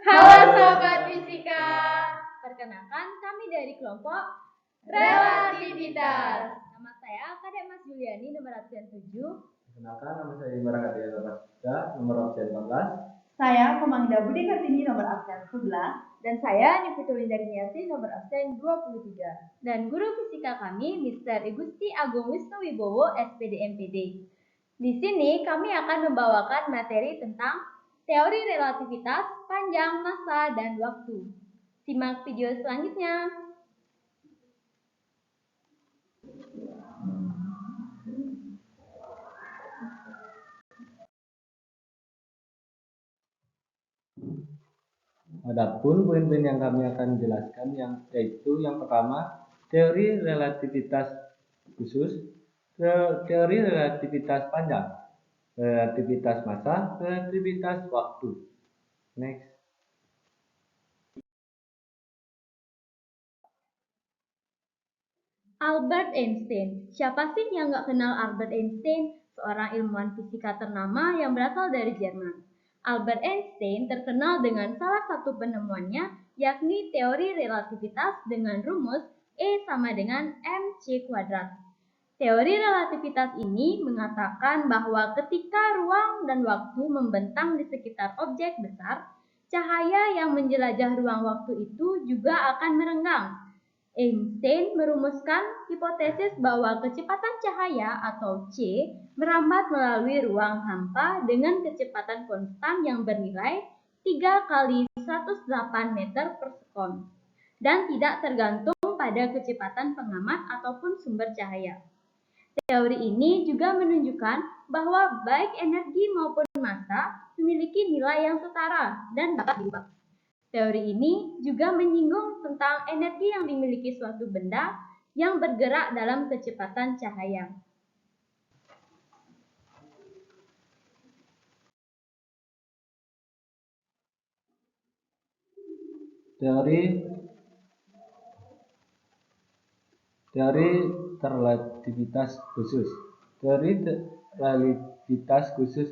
Halo Sobat Fisika. Perkenalkan, kami dari kelompok Relativitas. Nama saya Kadek Mas Juliani, nomor absen 7. Perkenalkan, nama saya Imbara Katia Tapasda, nomor absen 14. Saya Komangda Budi Kartini, nomor absen 11. Dan saya Nifito Windarniati, nomor absen 23. Dan guru fisika kami, Mr. Igusti Agung Wisnu Wibowo, SPD MPD. Di sini kami akan membawakan materi tentang teori relativitas, panjang, massa, dan waktu. Simak video selanjutnya. Adapun poin-poin yang kami akan jelaskan yaitu yang pertama, teori relativitas khusus, teori relativitas panjang, relativitas massa, relativitas waktu. Next. Albert Einstein. Siapa sih yang nggak kenal Albert Einstein? Seorang ilmuwan fisika ternama yang berasal dari Jerman. Albert Einstein terkenal dengan salah satu penemuannya, yakni teori relativitas dengan rumus E sama dengan mc². Teori relativitas ini mengatakan bahwa ketika ruang dan waktu membentang di sekitar objek besar, cahaya yang menjelajah ruang waktu itu juga akan merenggang. Einstein merumuskan hipotesis bahwa kecepatan cahaya atau c merambat melalui ruang hampa dengan kecepatan konstan yang bernilai 3 kali 108 meter per sekon dan tidak tergantung pada kecepatan pengamat ataupun sumber cahaya. Teori ini juga menunjukkan bahwa baik energi maupun massa memiliki nilai yang setara dan dapat diubah. Teori ini juga menyinggung tentang energi yang dimiliki suatu benda yang bergerak dalam kecepatan cahaya. Teori relativitas khusus. Teori relativitas khusus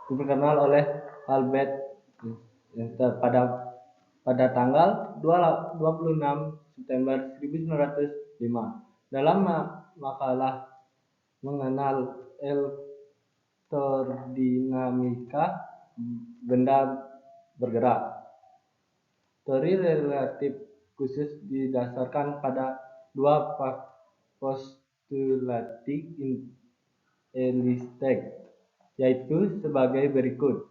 diperkenal oleh Albert pada tanggal 26 September 1905 dalam makalah mengenal elektrodinamika benda bergerak. Teori relatif khusus didasarkan pada dua postulatik Einstein, yaitu sebagai berikut.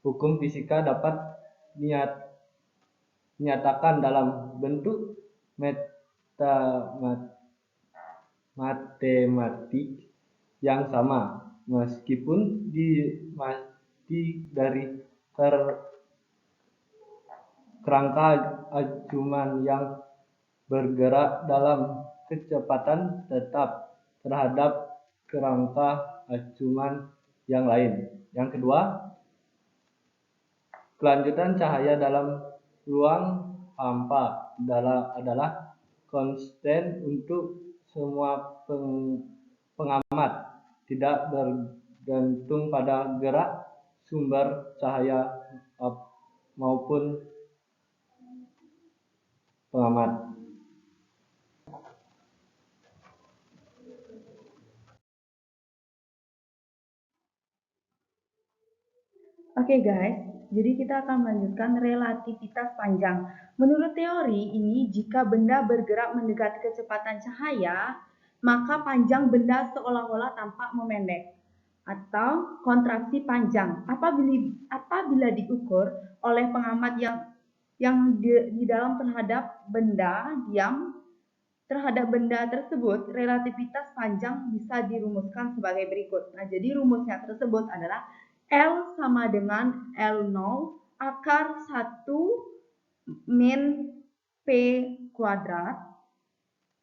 Hukum fisika dapat dinyatakan dalam bentuk matematik yang sama, meskipun dari kerangka acuan yang bergerak dalam kecepatan tetap terhadap kerangka acuan yang lain. Yang kedua, kelanjutan cahaya dalam ruang hampa adalah konstan untuk semua pengamat, tidak bergantung pada gerak sumber cahaya maupun pengamat. Oke guys, jadi kita akan melanjutkan relativitas panjang. Menurut teori ini, jika benda bergerak mendekati kecepatan cahaya, maka panjang benda seolah-olah tampak memendek atau kontraksi panjang apabila diukur oleh pengamat yang di dalam terhadap benda diam terhadap benda tersebut. Relativitas panjang bisa dirumuskan sebagai berikut. Nah, jadi rumusnya tersebut adalah L sama dengan L0 akar 1 min P kuadrat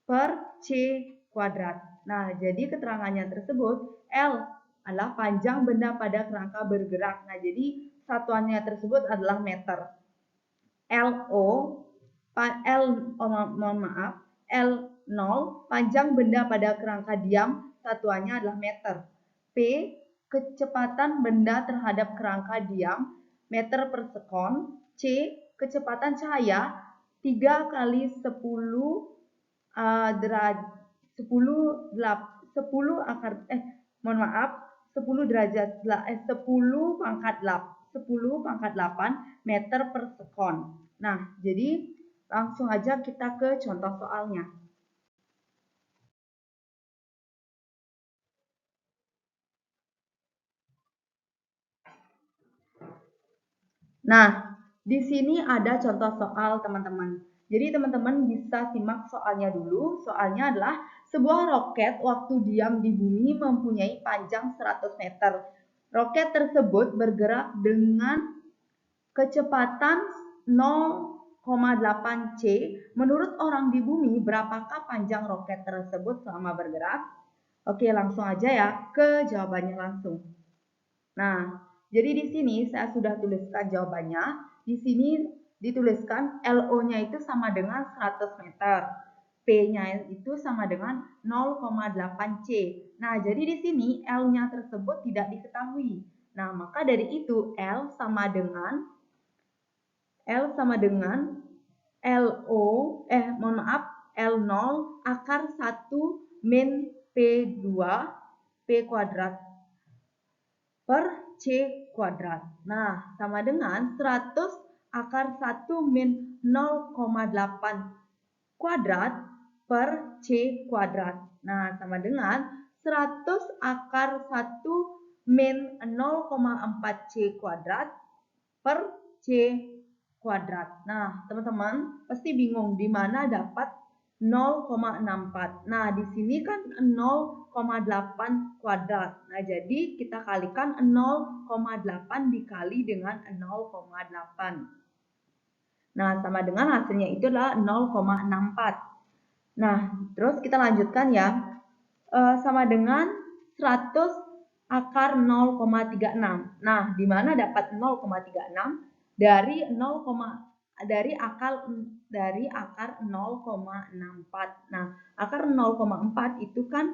per C kuadrat. Nah, jadi keterangannya tersebut L adalah panjang benda pada kerangka bergerak. Nah, jadi satuannya tersebut adalah meter. L0 panjang benda pada kerangka diam, satuannya adalah meter. P kecepatan benda terhadap kerangka diam, meter per sekon. C. Kecepatan cahaya 3 kali 10 pangkat 8 meter per sekon. Nah, jadi langsung aja kita ke contoh soalnya. Nah, di sini ada contoh soal teman-teman. Jadi teman-teman bisa simak soalnya dulu. Soalnya adalah sebuah roket waktu diam di bumi mempunyai panjang 100 meter. Roket tersebut bergerak dengan kecepatan 0,8 C. Menurut orang di bumi, berapakah panjang roket tersebut selama bergerak? Oke, langsung aja ya ke jawabannya langsung. Nah, jadi di sini saya sudah tuliskan jawabannya. Di sini dituliskan LO-nya itu sama dengan 100 meter. P-nya itu sama dengan 0,8 C. Nah, jadi di sini L-nya tersebut tidak diketahui. Nah, maka dari itu L sama dengan L0 akar 1 min P2 P kuadrat per C kuadrat. Nah, sama dengan 100 akar 1 min 0,8 kuadrat per C kuadrat. Nah, sama dengan 100 akar 1 min 0,4 C kuadrat per C kuadrat. Nah, teman-teman pasti bingung di mana dapat 0,64. Nah, di sini kan 0,8 kuadrat. Nah, jadi kita kalikan 0,8 dikali dengan 0,8. Nah, sama dengan hasilnya itu adalah 0,64. Nah, terus kita lanjutkan ya. Sama dengan 100 akar 0,36. Nah, di mana dapat 0,36? Dari akar 0,64. Nah, akar 0,4 itu kan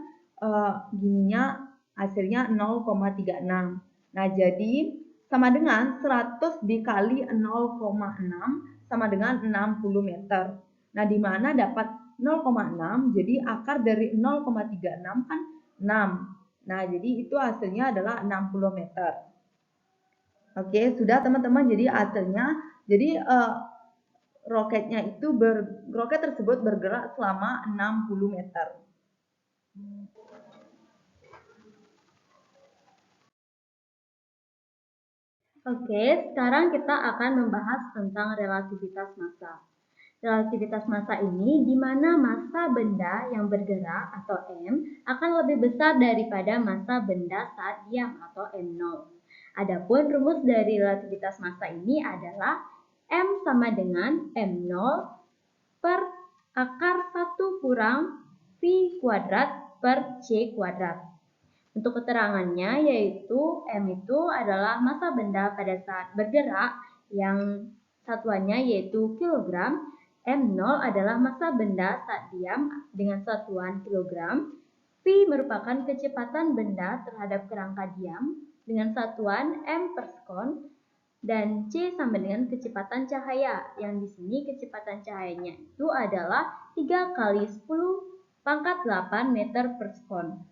gininya hasilnya 0,36. Nah, jadi sama dengan 100 dikali 0,6 sama dengan 60 meter. Nah, di mana dapat 0,6? Jadi akar dari 0,36 kan 6. Nah, jadi itu hasilnya adalah 60 meter. Oke, sudah teman-teman. Jadi hasilnya, jadi roket tersebut bergerak selama 60 meter. Oke, sekarang kita akan membahas tentang relativitas massa. Relativitas massa ini di mana massa benda yang bergerak atau M akan lebih besar daripada massa benda saat diam atau M0. Adapun rumus dari relativitas massa ini adalah M sama dengan M0 per akar 1 kurang V kuadrat per C kuadrat. Untuk keterangannya yaitu M itu adalah massa benda pada saat bergerak yang satuannya yaitu kilogram. M0 adalah massa benda saat diam dengan satuan kilogram. V merupakan kecepatan benda terhadap kerangka diam dengan satuan m per sekon. Dan C sama dengan kecepatan cahaya, yang di sini kecepatan cahayanya itu adalah 3 kali 10 pangkat 8 meter per sekon.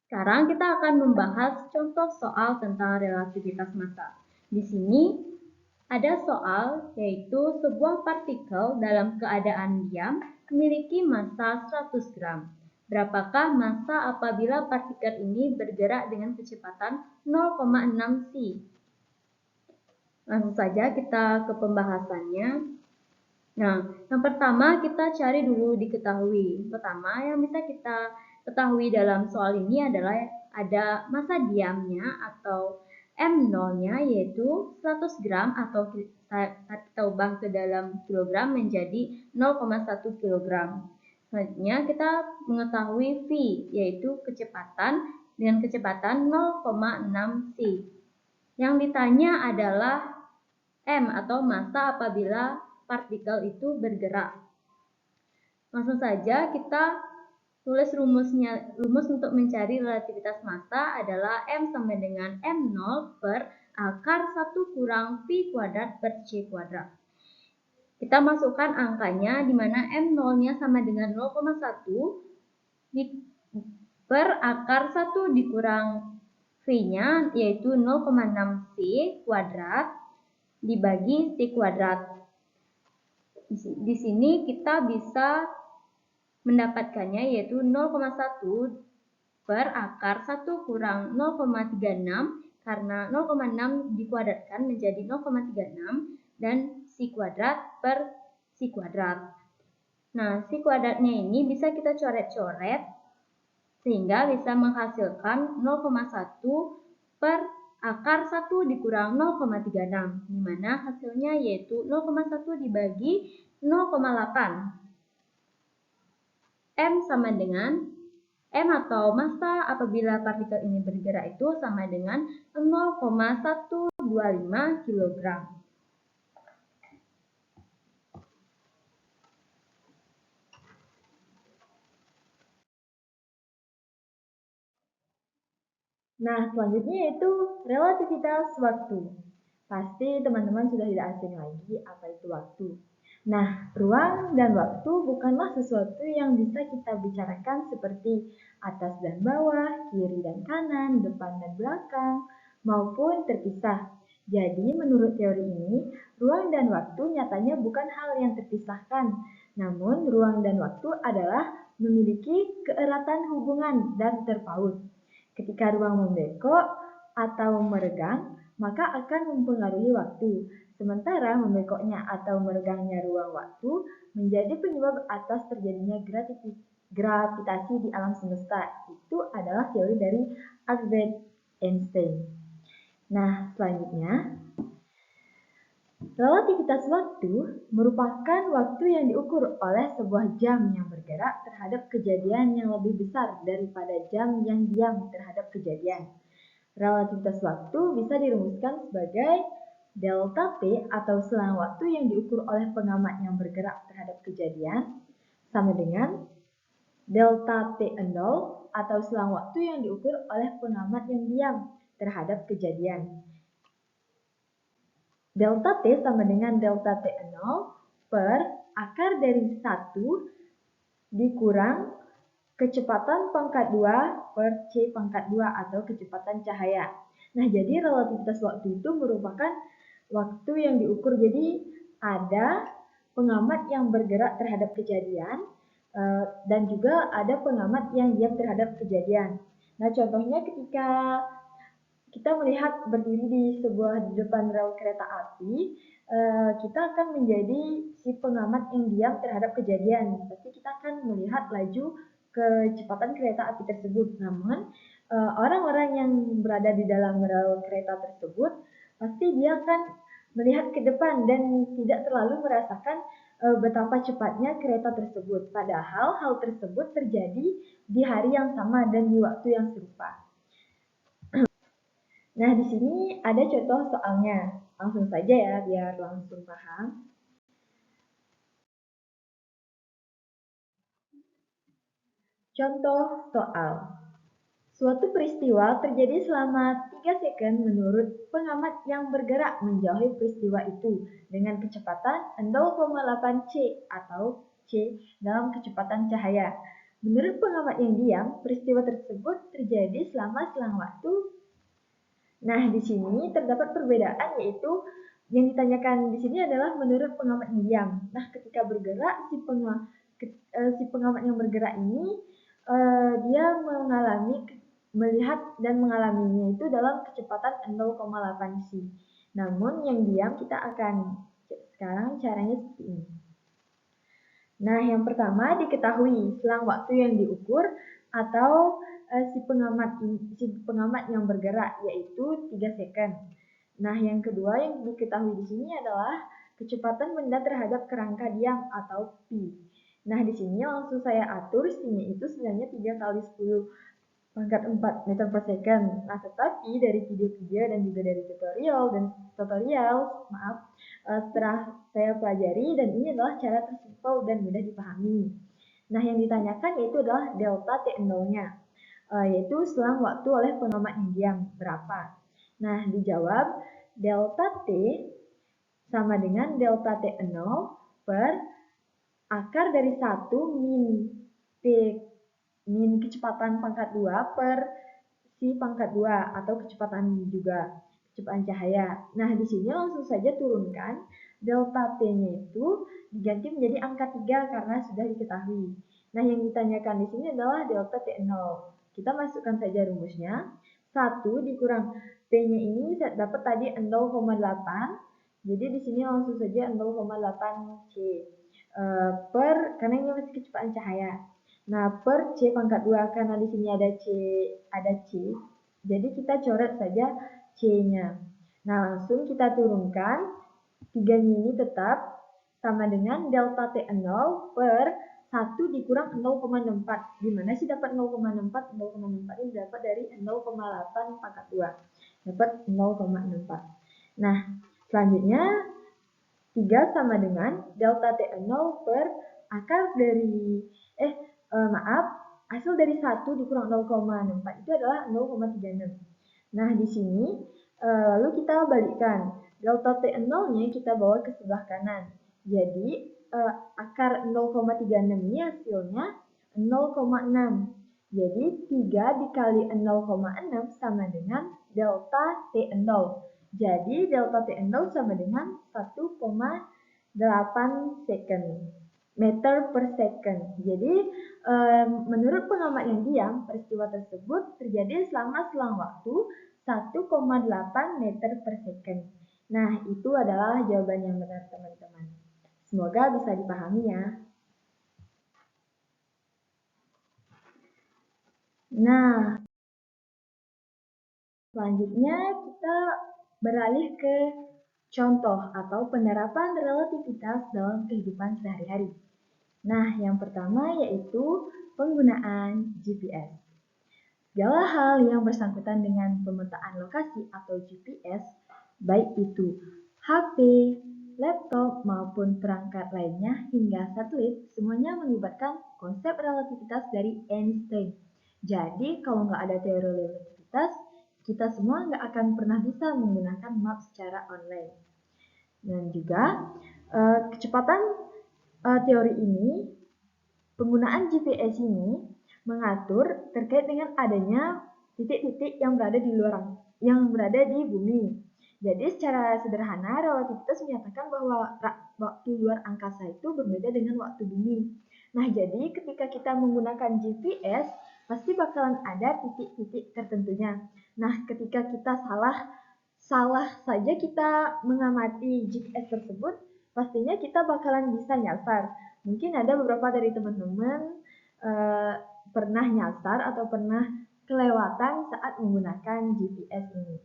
Sekarang kita akan membahas contoh soal tentang relativitas massa. Di sini ada soal yaitu sebuah partikel dalam keadaan diam memiliki massa 100 gram. Berapakah massa apabila partikel ini bergerak dengan kecepatan 0,6 C? Langsung saja kita ke pembahasannya. Nah, yang pertama kita cari dulu diketahui. Pertama yang bisa kita ketahui dalam soal ini adalah ada massa diamnya atau M0-nya yaitu 100 gram atau kita ubah ke dalam kilogram menjadi 0,1 kilogram. Selanjutnya kita mengetahui V yaitu kecepatan dengan kecepatan 0,6 C. Yang ditanya adalah M atau massa apabila partikel itu bergerak. Langsung saja kita Tulis rumus untuk mencari relativitas massa adalah M sama dengan M0 per akar 1 kurang P kuadrat per C kuadrat. Kita masukkan angkanya di mana M0-nya sama dengan 0,1 per akar 1 dikurang V-nya yaitu 0,6 C kuadrat dibagi C kuadrat. Di sini kita bisa mendapatkannya yaitu 0,1 per akar 1 kurang 0,36 karena 0,6 dikuadratkan menjadi 0,36 dan C kuadrat per C kuadrat. Nah, C kuadratnya ini bisa kita coret-coret sehingga bisa menghasilkan 0,1 per akar 1 dikurang 0,36 di mana hasilnya yaitu 0,1 dibagi 0,8. M sama dengan M atau massa apabila partikel ini bergerak itu sama dengan 0,125 kg. Nah, selanjutnya yaitu relativitas waktu. Pasti teman-teman sudah tidak asing lagi apa itu waktu. Nah, ruang dan waktu bukanlah sesuatu yang bisa kita bicarakan seperti atas dan bawah, kiri dan kanan, depan dan belakang, maupun terpisah. Jadi, menurut teori ini, ruang dan waktu nyatanya bukan hal yang terpisahkan. Namun, ruang dan waktu adalah memiliki keeratan hubungan dan terpaut. Ketika ruang membengkok atau meregang, maka akan mempengaruhi waktu. Sementara membengkoknya atau meregangnya ruang waktu menjadi penyebab atas terjadinya gravitasi di alam semesta. Itu adalah teori dari Albert Einstein. Nah, selanjutnya, relativitas waktu merupakan waktu yang diukur oleh sebuah jam yang bergerak terhadap kejadian yang lebih besar daripada jam yang diam terhadap kejadian. Relativitas waktu bisa dirumuskan sebagai delta T atau selang waktu yang diukur oleh pengamat yang bergerak terhadap kejadian sama dengan delta T0 atau selang waktu yang diukur oleh pengamat yang diam terhadap kejadian. Delta T sama dengan delta T0 per akar dari 1 dikurang kecepatan pangkat 2 per C pangkat 2 atau kecepatan cahaya. Nah, jadi relativitas waktu itu merupakan waktu yang diukur. Jadi ada pengamat yang bergerak terhadap kejadian dan juga ada pengamat yang diam terhadap kejadian. Nah, contohnya ketika kita melihat berdiri di depan rel kereta api, kita akan menjadi si pengamat yang diam terhadap kejadian. Tapi kita akan melihat laju kecepatan kereta api tersebut. Namun, orang-orang yang berada di dalam rel kereta tersebut, pasti dia akan melihat ke depan dan tidak terlalu merasakan betapa cepatnya kereta tersebut. Padahal hal tersebut terjadi di hari yang sama dan di waktu yang serupa. Nah, di sini ada contoh soalnya. Langsung saja ya, biar langsung paham. Contoh soal. Suatu peristiwa terjadi selama 3 second menurut pengamat yang bergerak menjauhi peristiwa itu dengan kecepatan 0,8 C atau C dalam kecepatan cahaya. Menurut pengamat yang diam, peristiwa tersebut terjadi selama selang waktu. Nah, di sini terdapat perbedaan, yaitu yang ditanyakan di sini adalah menurut pengamat yang diam. Nah, ketika bergerak, si pengamat yang bergerak ini dia melihat dan mengalaminya itu dalam kecepatan 0,8 C. Namun yang diam kita akan sekarang caranya seperti ini. Nah, yang pertama diketahui selang waktu yang diukur atau si pengamat yang bergerak yaitu 3 second. Nah, yang kedua yang diketahui di sini adalah kecepatan benda terhadap kerangka diam atau P. Nah, di sini langsung saya atur C-nya itu sebenarnya 3 kali 10 pangkat 4 meter per second. Nah, tetapi dari video-video dan juga dari tutorial, setelah saya pelajari dan ini adalah cara tersimpel dan mudah dipahami. Nah, yang ditanyakan yaitu adalah delta T0-nya, yaitu selang waktu oleh pengamat yang diam berapa. Nah, dijawab delta T sama dengan delta T0 per akar dari 1 min T min kecepatan pangkat 2 per si pangkat 2 atau kecepatan juga, kecepatan cahaya. Nah, di sini langsung saja turunkan delta T-nya itu diganti menjadi angka 3 karena sudah diketahui. Nah, yang ditanyakan di sini adalah delta T0. Kita masukkan saja rumusnya. 1 dikurang P-nya ini dapat tadi 0,8. Jadi di sini langsung saja 0,8 C. Karena ini masih kecepatan cahaya. Nah, per C pangkat 2 karena di sini ada C. Jadi kita coret saja C-nya. Nah, langsung kita turunkan 3-nya ini tetap sama dengan delta T0 per 1 dikurang 0,64. Gimana sih dapat 0,64? 0,64 ini dapat dari 0,8 pangkat 2. Dapat 0,64. Nah, selanjutnya 3 sama dengan delta T0 per akar dari, hasil dari 1 dikurang 0,64 itu adalah 0,36. Nah, di sini lalu kita balikkan. Delta T0-nya kita bawa ke sebelah kanan. Jadi, akar 0,36 ini hasilnya 0,6. Jadi, 3 dikali 0,6 sama dengan delta T0. Jadi, delta T0 sama dengan 1,8 second. Meter per second. Jadi, menurut pengamat yang diam, peristiwa tersebut terjadi selama selang waktu 1,8 meter per second. Nah, itu adalah jawaban yang benar, teman-teman. Semoga bisa dipahami ya. Nah, selanjutnya kita beralih ke contoh atau penerapan relativitas dalam kehidupan sehari-hari. Nah, yang pertama yaitu penggunaan GPS. Segala hal yang bersangkutan dengan pemetaan lokasi atau GPS, baik itu HP, laptop, maupun perangkat lainnya hingga satelit, semuanya melibatkan konsep relativitas dari Einstein. Jadi, kalau nggak ada teori relativitas, kita semua nggak akan pernah bisa menggunakan map secara online. Dan juga, kecepatan teori ini, penggunaan GPS ini mengatur terkait dengan adanya titik-titik yang berada di bumi. Jadi secara sederhana relativitas menyatakan bahwa waktu luar angkasa itu berbeda dengan waktu bumi. Nah, jadi ketika kita menggunakan GPS pasti bakalan ada titik-titik tertentunya. Nah, ketika kita salah saja kita mengamati GPS tersebut, pastinya kita bakalan bisa nyasar. Mungkin ada beberapa dari teman-teman pernah nyasar atau pernah kelewatan saat menggunakan GPS ini.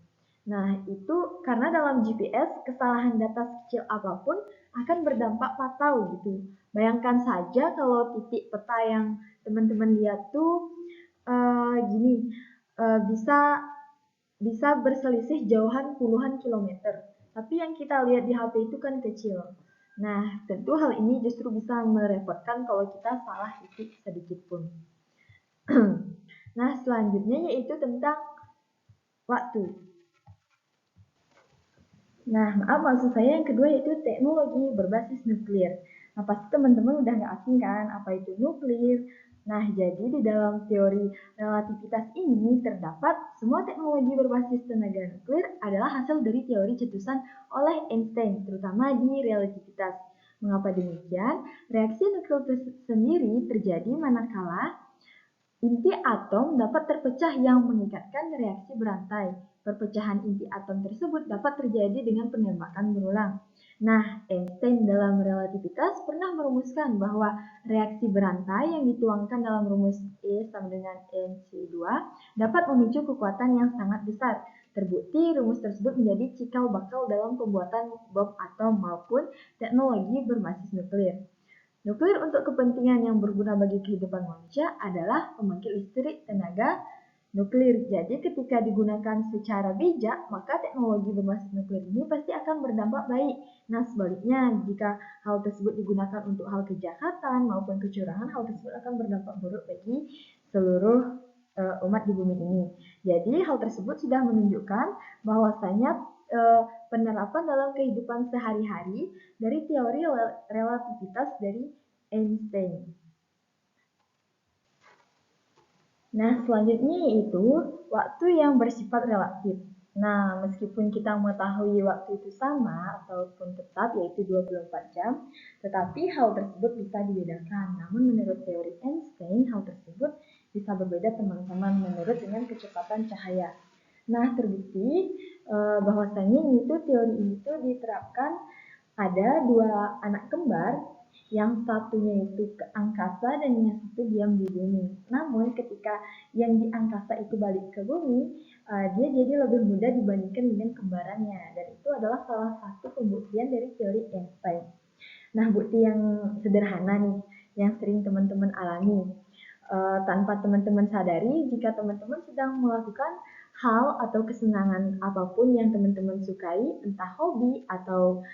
Nah, itu karena dalam GPS kesalahan data sekecil apapun akan berdampak fatal gitu. Bayangkan saja kalau titik peta yang teman-teman lihat tuh bisa berselisih jauhan puluhan kilometer. Tapi yang kita lihat di HP itu kan kecil. Nah, tentu hal ini justru bisa merepotkan kalau kita salah titik sedikit pun. Nah, selanjutnya yaitu tentang waktu. Nah, maksud saya yang kedua yaitu teknologi berbasis nuklir. Nah, pasti teman-teman udah nggak asing kan apa itu nuklir. Nah, jadi di dalam teori relativitas ini terdapat semua teknologi berbasis tenaga nuklir adalah hasil dari teori cetusan oleh Einstein, terutama di relativitas. Mengapa demikian? Reaksi nuklir sendiri terjadi manakala inti atom dapat terpecah yang mengikatkan reaksi berantai. Perpecahan inti atom tersebut dapat terjadi dengan penembakan berulang. Nah, Einstein dalam relativitas pernah merumuskan bahwa reaksi berantai yang dituangkan dalam rumus E sama dengan mc2 dapat memicu kekuatan yang sangat besar. Terbukti rumus tersebut menjadi cikal bakal dalam pembuatan bom atom maupun teknologi berbasis nuklir. Nuklir untuk kepentingan yang berguna bagi kehidupan manusia adalah pembangkit listrik tenaga nuklir. Jadi ketika digunakan secara bijak, maka teknologi berbasis nuklir ini pasti akan berdampak baik. Nah, sebaliknya, jika hal tersebut digunakan untuk hal kejahatan maupun kecurangan, hal tersebut akan berdampak buruk bagi seluruh umat di bumi ini. Jadi hal tersebut sudah menunjukkan bahwasanya penerapan dalam kehidupan sehari-hari dari teori relativitas dari Einstein. Nah, selanjutnya yaitu waktu yang bersifat relatif. Nah, meskipun kita mengetahui waktu itu sama ataupun tetap yaitu 24 jam, tetapi hal tersebut bisa dibedakan. Namun menurut teori Einstein, hal tersebut bisa berbeda teman-teman menurut dengan kecepatan cahaya. Nah, terbukti bahwasanya teori ini diterapkan pada dua anak kembar, yang satunya itu ke angkasa dan yang satu diam di bumi. Namun ketika yang di angkasa itu balik ke bumi, dia jadi lebih mudah dibandingkan dengan kembarannya. Dan itu adalah salah satu pembuktian dari teori Einstein. Nah, bukti yang sederhana nih, yang sering teman-teman alami. Tanpa teman-teman sadari, jika teman-teman sedang melakukan hal atau kesenangan apapun yang teman-teman sukai, entah hobi atau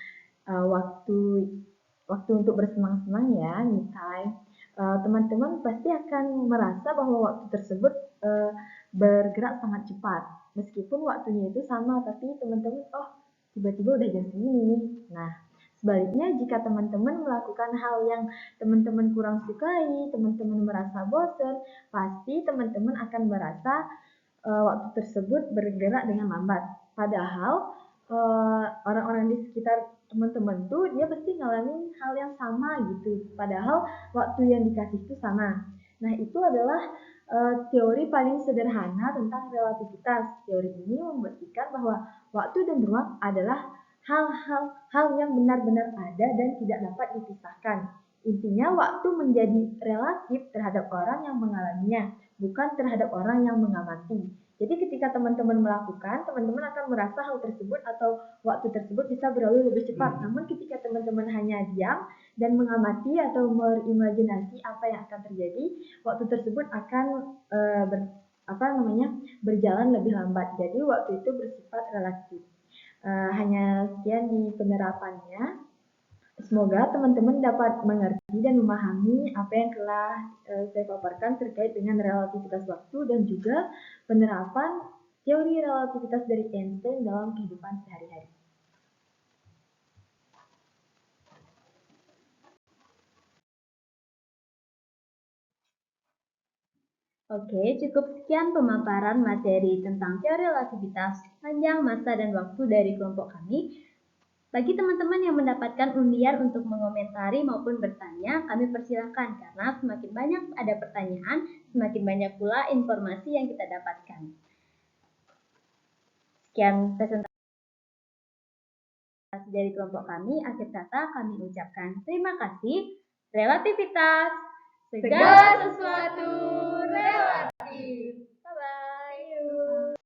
waktu untuk bersenang-senang ya, me time, teman-teman pasti akan merasa bahwa waktu tersebut bergerak sangat cepat. Meskipun waktunya itu sama, tapi teman-teman, tiba-tiba udah jam segini. Nah, sebaliknya jika teman-teman melakukan hal yang teman-teman kurang sukai, teman-teman merasa bosan, pasti teman-teman akan merasa waktu tersebut bergerak dengan lambat. Padahal orang-orang di sekitar teman-teman tuh dia pasti ngalamin hal yang sama gitu. Padahal waktu yang dikasih itu sama. Nah, itu adalah teori paling sederhana tentang relativitas. Teori ini membuktikan bahwa waktu dan ruang adalah hal yang benar-benar ada dan tidak dapat dipisahkan. Intinya waktu menjadi relatif terhadap orang yang mengalaminya, bukan terhadap orang yang mengamati. Jadi ketika teman-teman melakukan, teman-teman akan merasa hal tersebut atau waktu tersebut bisa berlalu lebih cepat. Namun ketika teman-teman hanya diam dan mengamati atau berimajinasi apa yang akan terjadi, waktu tersebut akan berjalan lebih lambat. Jadi waktu itu bersifat relatif. Hanya sekian di penerapannya. Semoga teman-teman dapat mengerti dan memahami apa yang telah saya paparkan terkait dengan relativitas waktu dan juga penerapan teori relativitas dari Einstein dalam kehidupan sehari-hari. Oke, cukup sekian pemaparan materi tentang teori relativitas, panjang, masa, dan waktu dari kelompok kami. Bagi teman-teman yang mendapatkan undian untuk mengomentari maupun bertanya, kami persilahkan karena semakin banyak ada pertanyaan, semakin banyak pula informasi yang kita dapatkan. Sekian presentasi dari kelompok kami. Akhir kata kami ucapkan terima kasih. Relativitas, segala sesuatu relatif.